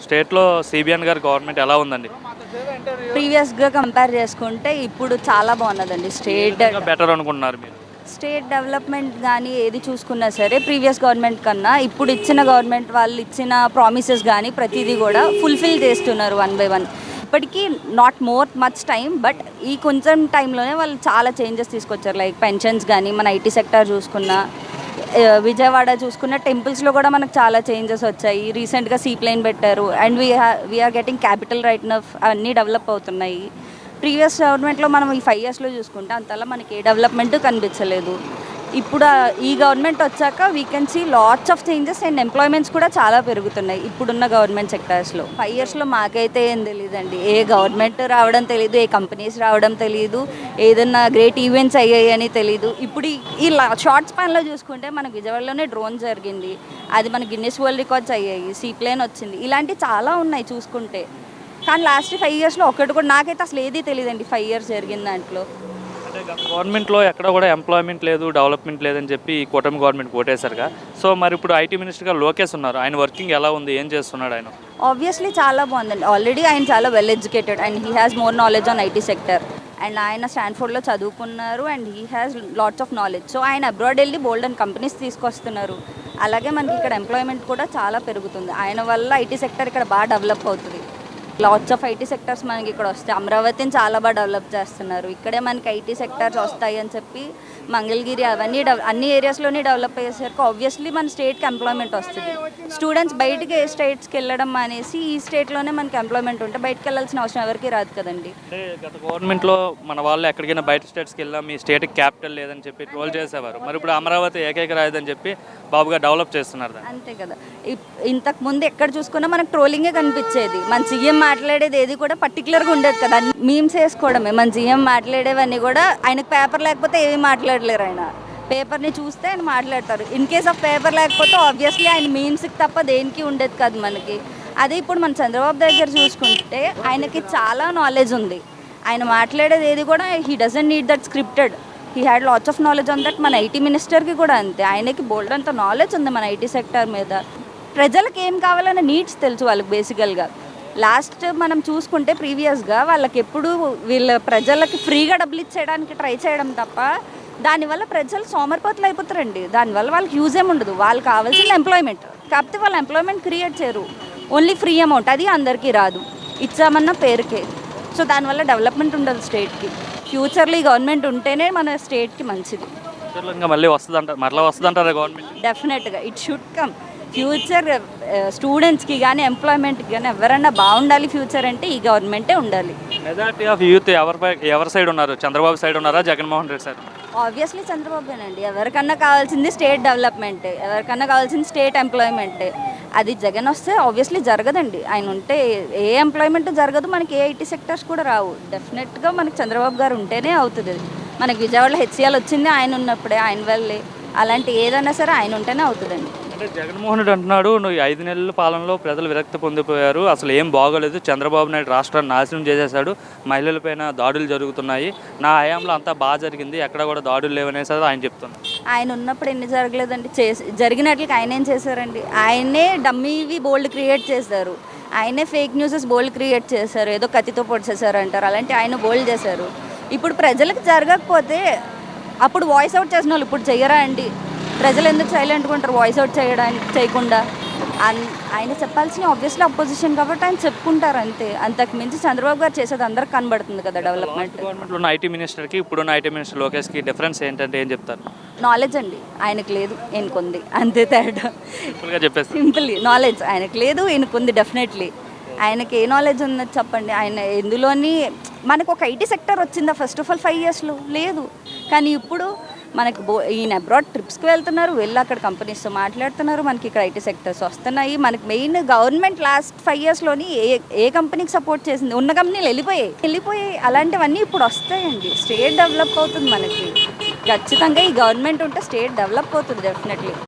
స్టేట్‌లో సీబీఎన్ గారి గవర్నమెంట్ ఎలా ఉందండి? ప్రీవియస్‌గా కంపేర్ చేసుకుంటే ఇప్పుడు చాలా బాగున్నదండి. బెటర్ అనుకుంటున్నారు మీరు? స్టేట్ డెవలప్‌మెంట్ గానీ ఏది చూసుకున్నా సరే ప్రీవియస్ గవర్నమెంట్ కన్నా ఇప్పుడు ఇచ్చిన గవర్నమెంట్ వాళ్ళు ఇచ్చిన ప్రామిసెస్ గానీ ప్రతీదీ కూడా ఫుల్‌ఫిల్ చేస్తున్నారు వన్ బై వన్. ఇప్పటికీ నాట్ మచ్ టైం, బట్ ఈ కొంచెం టైంలోనే వాళ్ళు చాలా చేంజెస్ తీసుకొచ్చారు. లైక్ పెన్షన్స్ గానీ, మన ఐటీ సెక్టార్ చూసుకున్నా, విజయవాడ చూసుకున్న టెంపుల్స్లో కూడా మనకు చాలా చేంజెస్ వచ్చాయి. రీసెంట్గా సీప్లైన్ పెట్టారు and we are getting capital right enough, అన్నీ డెవలప్ అవుతున్నాయి. ప్రీవియస్ గవర్నమెంట్లో మనం ఈ 5 yearsలో చూసుకుంటే అంతలా మనకి ఏ డెవలప్మెంట్ కనిపించలేదు. ఇప్పుడు ఈ గవర్నమెంట్ వచ్చాక we can see lots of changes and employments కూడా చాలా పెరుగుతున్నాయి ఇప్పుడున్న గవర్నమెంట్ సెక్టార్స్లో. 5 yearsలో మాకైతే ఏం తెలియదండి. ఏ గవర్నమెంట్ రావడం తెలియదు, ఏ కంపెనీస్ రావడం తెలియదు, ఏదన్నా గ్రేట్ ఈవెంట్స్ అయ్యాయి అని తెలియదు. ఇప్పుడు ఈ షార్ట్ స్పాన్లో చూసుకుంటే మనకు విజయవాడలోనే డ్రోన్ జరిగింది, అది మన గిన్నెస్ వరల్డ్ రికార్డ్స్ అయ్యాయి, సీప్లేన్ వచ్చింది, ఇలాంటివి చాలా ఉన్నాయి చూసుకుంటే. కానీ లాస్ట్ 5 yearsలో ఒకటి కూడా నాకైతే అసలు ఏదీ తెలియదండి 5 years జరిగిన దాంట్లో. అంటే గవర్నమెంట్లో ఎక్కడ కూడా ఎంప్లాయ్మెంట్ లేదు, డెవలప్మెంట్ లేదని చెప్పి ఈ కూటమి గవర్నమెంట్ ఓటేశారుగా. సో మరి ఇప్పుడు ఐటీ మినిస్టర్గా లోకేష్ ఉన్నారు. ఆయన వర్కింగ్ ఎలా ఉంది? ఏం చేస్తున్నాడు ఆయన? ఆబ్వియస్లీ చాలా బాగుందండి. ఆల్రెడీ ఆయన చాలా well educated and he has more knowledge on IT sector. And ఆయన స్టాన్ఫోర్డ్లో చదువుకున్నారు and he has lots of knowledge. So ఆయన అబ్రాడ్ వెళ్ళి బోల్డ్ అండ్ కంపెనీస్ తీసుకొస్తున్నారు. అలాగే మనకి ఇక్కడ ఎంప్లాయ్మెంట్ కూడా చాలా పెరుగుతుంది. ఆయన వల్ల ఐటీ సెక్టర్ ఇక్కడ బాగా డెవలప్ అవుతుంది. లాట్స్ ఆఫ్ ఐటీ సెక్టర్స్ మనకి ఇక్కడ వస్తాయి. అమరావతిని చాలా బాగా డెవలప్ చేస్తున్నారు. ఇక్కడే మనకి ఐటీ సెక్టర్స్ వస్తాయి అని చెప్పి మంగళగిరి అవన్నీ అన్ని ఏరియాస్లోనే డెవలప్ అయ్యేసరికి ఆబ్వియస్లీ మన స్టేట్కి ఎంప్లాయ్మెంట్ వస్తుంది. స్టూడెంట్స్ బయటికి ఏ స్టేట్స్కి వెళ్ళడం అనేసి ఈ స్టేట్లోనే మనకి ఎంప్లాయ్మెంట్ ఉంటే బయటకు వెళ్ళాల్సిన అవసరం ఎవరికి రాదు కదండి. అంటే గత గవర్నమెంట్లో మన వాళ్ళు ఎక్కడికైనా బయట స్టేట్స్కి వెళ్ళాం, మీ స్టేట్కి క్యాపిటల్ లేదని చెప్పి ట్రోల్ చేసేవారు. మరి ఇప్పుడు అమరావతి ఏకైక రాజధాని చెప్పి బాబుగా డెవలప్ చేస్తున్నారు దాన్ని. అంతే కదా. ఇంతకు ముందు ఎక్కడ చూసుకున్నా మనకు ట్రోలింగే కనిపించేది. మన సీఎం మాట్లాడేది ఏది కూడా పర్టికులర్గా ఉండేది కదా. మీమ్స్ వేసుకోవడమే. మన సీఎం మాట్లాడేవన్నీ కూడా ఆయనకు పేపర్ లేకపోతే ఏమీ మాట్లాడలేరు. ఆయన పేపర్ని చూస్తే ఆయన మాట్లాడతారు. ఇన్ కేస్ ఆఫ్ పేపర్ లేకపోతే ఆబ్వియస్లీ ఆయన మీమ్స్కి తప్ప దేనికి ఉండేది కాదు మనకి. అదే ఇప్పుడు మన చంద్రబాబు దగ్గర చూసుకుంటే ఆయనకి చాలా నాలెడ్జ్ ఉంది. ఆయన మాట్లాడేది ఏది కూడా he doesn't need that scripted. He had lots of knowledge on that. మన ఐటీ మినిస్టర్కి కూడా అంతే. ఆయనకి బోల్డ్ అంత నాలెడ్జ్ ఉంది మన ఐటీ సెక్టర్ మీద. ప్రజలకు ఏం కావాలన్న నీడ్స్ తెలుసు వాళ్ళకి బేసికల్గా. లాస్ట్ మనం చూసుకుంటే ప్రీవియస్గా వాళ్ళకి ఎప్పుడు వీళ్ళ ప్రజలకి ఫ్రీగా డబ్బులు ఇచ్చేయడానికి ట్రై చేయడం తప్ప దానివల్ల ప్రజలు సోమరిపోతులు అయిపోతారండి. దానివల్ల వాళ్ళకి యూజ్ ఏమి ఉండదు. వాళ్ళకి కావాల్సిన ఎంప్లాయ్మెంట్, కాకపోతే వాళ్ళు ఎంప్లాయ్మెంట్ క్రియేట్ చేయరు. ఓన్లీ ఫ్రీ అమౌంట్, అది అందరికీ రాదు, ఇచ్చామన్న పేరుకే. సో దానివల్ల డెవలప్మెంట్ ఉండదు స్టేట్కి. ఫ్యూచర్లో ఈ గవర్నమెంట్ ఉంటేనే మన స్టేట్కి మంచిది. ఇంకా మళ్ళీ వస్తుందంటారా గవర్నమెంట్? డెఫినెట్గా ఇట్ షుడ్ కమ్. ఫ్యూచర్ స్టూడెంట్స్కి కానీ ఎంప్లాయ్మెంట్కి కానీ ఎవరైనా బాగుండాలి ఫ్యూచర్ అంటే ఈ గవర్నమెంటే ఉండాలి. మెజారిటీ ఆఫ్ యూత్ ఎవరి సైడ్ ఉన్నారు? చంద్రబాబు సైడ్ ఉన్నారా, జగన్మోహన్ రెడ్డి సైడ్? ఆబ్వియస్లీ చంద్రబాబునండి. ఎవరికన్నా కావాల్సింది స్టేట్ డెవలప్మెంట్, ఎవరికన్నా కావాల్సింది స్టేట్ ఎంప్లాయ్మెంట్. అది జగన్ వస్తే ఆబ్వియస్లీ జరగదండి. ఆయన ఉంటే ఏ ఎంప్లాయ్మెంట్ జరగదు, మనకి ఏ ఐటీ సెక్టర్స్ కూడా రావు. డెఫినెట్గా మనకి చంద్రబాబు గారు ఉంటేనే అవుతుంది. మనకి విజయవాడలో హెచ్సిఎల్ వచ్చింది ఆయన ఉన్నప్పుడే, ఆయన వల్లే. అలాంటి ఏదైనా సరే ఆయన ఉంటేనే అవుతుందండి. అంటే జగన్మోహన్ రెడ్డి అంటున్నాడు, నువ్వు 5 నెలల పాలనలో ప్రజలు విరక్తి పొందిపోయారు, అసలు ఏం బాగోలేదు, చంద్రబాబు నాయుడు రాష్ట్రాన్ని నాశనం చేసేసాడు, మహిళలపైన దాడులు జరుగుతున్నాయి, నా హయాంలో అంతా బాగా జరిగింది, ఎక్కడ కూడా దాడులు లేవనేసి ఆయన చెప్తున్నారు. ఆయన ఉన్నప్పుడు ఎన్ని జరగలేదండి. జరిగినట్లకి ఆయన ఏం చేశారండి? ఆయనే డమ్మీవి బోల్డ్ క్రియేట్ చేశారు. ఆయనే ఫేక్ న్యూసెస్ బోల్డ్ క్రియేట్ చేశారు. ఏదో కత్తితో పొడిచేశారు అంటారు, అలాంటి ఆయన బోల్డ్ చేశారు. ఇప్పుడు ప్రజలకు జరగకపోతే అప్పుడు వాయిస్ అవుట్ చేసిన వాళ్ళు ఇప్పుడు చెయ్యరా అండి? ప్రజలు ఎందుకు సైలెంట్గా ఉంటారు వాయిస్ అవుట్ చేయకుండా? ఆయన చెప్పాల్సిన ఆబ్వియస్లీ అపోజిషన్ కాబట్టి ఆయన చెప్పుకుంటారు అంతే. అంతకు మించి చంద్రబాబు గారు చేసేది అందరికి కనబడుతుంది కదా డెవలప్మెంట్. గవర్నమెంట్లో ఉన్న ఐటీ మినిస్టర్కి ఇప్పుడున్న ఐటీ మినిస్టర్ లోకేష్కి డిఫరెన్స్ ఏంటంటే ఏం చెప్తారు? నాలెడ్జ్ అండి. ఆయనకు లేదు, ఈయనకుంది, అంతే తేడా. సింపుల్గా చెప్పేసి సింపుల్ నాలెడ్జ్ ఆయనకు లేదు, ఈయనకుంది. డెఫినెట్లీ ఆయనకి ఏ నాలెడ్జ్ ఉన్నది చెప్పండి? ఆయన ఎందులోని మనకు ఒక ఐటీ సెక్టర్ వచ్చిందా ఫస్ట్ ఆఫ్ ఆల్ 5 yearsలో? లేదు. కానీ ఇప్పుడు మనకి ఈయన అబ్రాడ్ ట్రిప్స్కి వెళ్తున్నారు, వెళ్ళి అక్కడ కంపెనీస్తో మాట్లాడుతున్నారు, మనకి ఇక్కడ ఐటీ సెక్టర్స్ వస్తున్నాయి. మనకి మెయిన్ గవర్నమెంట్ లాస్ట్ 5 yearsలోని ఏ కంపెనీకి సపోర్ట్ చేసింది? ఉన్న కంపెనీలు వెళ్ళిపోయాయి. అలాంటివన్నీ ఇప్పుడు వస్తాయండి. స్టేట్ డెవలప్ అవుతుంది మనకి. ఖచ్చితంగా ఈ గవర్నమెంట్ ఉంటే స్టేట్ డెవలప్ అవుతుంది డెఫినెట్లీ.